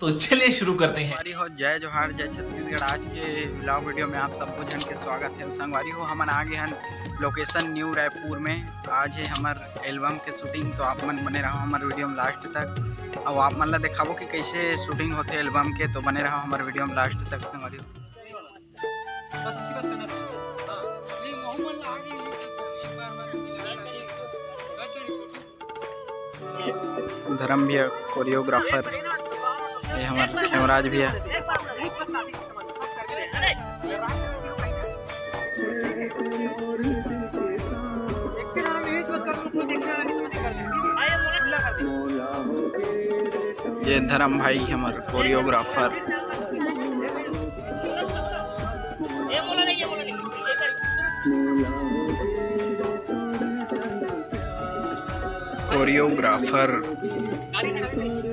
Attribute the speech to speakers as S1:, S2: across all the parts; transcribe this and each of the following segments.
S1: तो चलिए शुरू करते हैं।
S2: संगवारी हो जय जोहार जय छत्तीसगढ़। आज के ब्लॉग वीडियो में आप सबको जन के स्वागत है। संगवारी हो हमन आगे हैं लोकेशन न्यू रायपुर में। आज है हमार एल्बम के शूटिंग, तो आप मन बने रहो हमारे वीडियो में लास्ट तक। अब आप मन ला दिखाबो कि कैसे शूटिंग होते एल्बम के, तो बने रहो हमारे वीडियो में लास्ट तक। संगवारी हो धर्म भैया कोरियोग्राफर, ये हमारे खेमराज भैया। ये धर्म भाई हमारे कोरियोग्राफर। Choreographer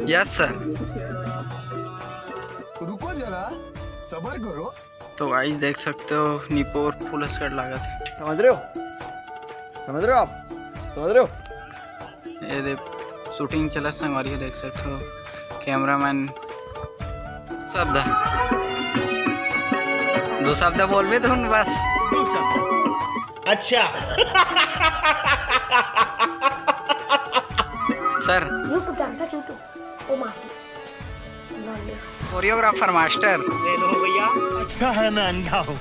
S2: yes sir.
S3: रुको जरा सबर करो।
S2: तो गाइस देख सकते हो निपोर फुल स्कर्ट लागत है।
S3: समझ रहे हो आप समझ रहे हो।
S2: ये देख शूटिंग चला संगवारी हो, देख सकते हो कैमरामैन शब्द दो शब्द बोल भी तो बस।
S1: अच्छा
S2: सर कोरियोग्राफर मास्टर
S1: ले लो भैया।
S3: अच्छा है मैं अंधा हूँ।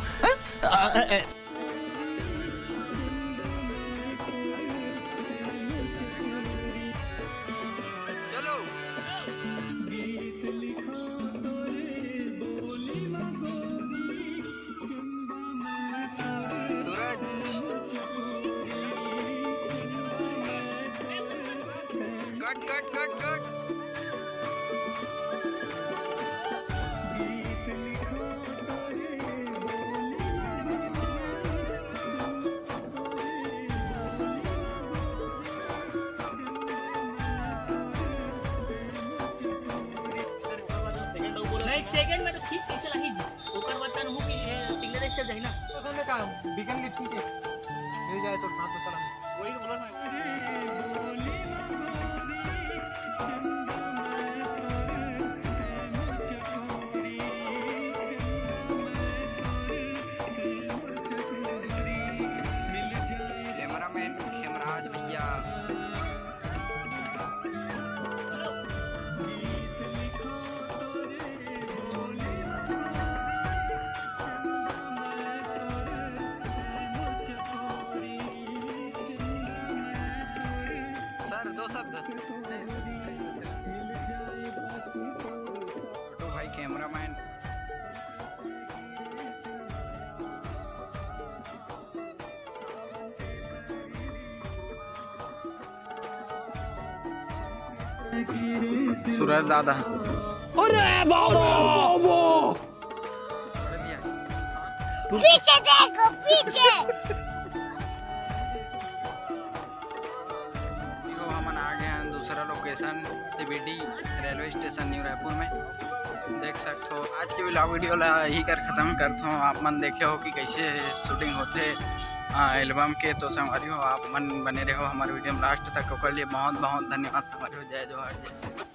S2: कट
S4: सेकंड में तो ठीक कैसे लगी ओकर बटन हो कि सिग्नल स्टेप जाए ना तो हमने कहा बिगन के ठीक है मिल जाए तो ना तो चला वही बोला ना।
S2: कैमरामैन खेमराज भैया। सर दो शब्द छोटू भाई कैमरामैन। सूरज दादा।
S4: अरे बाबा
S5: पीछे देखो पीछे।
S2: हमन आ गए हैं दूसरा location CBD railway station new Raipur में। देख सकते हो आज की वीडियो ला यही कर ख़त्म करता हूँ। आप मन देखे हो कि कैसे शूटिंग होते एल्बम के, तो संगवारी हो आप मन बने रहो हमारे वीडियो में लास्ट तक। ओकर लिए बहुत बहुत धन्यवाद संगवारी हो। जय जोहार जय।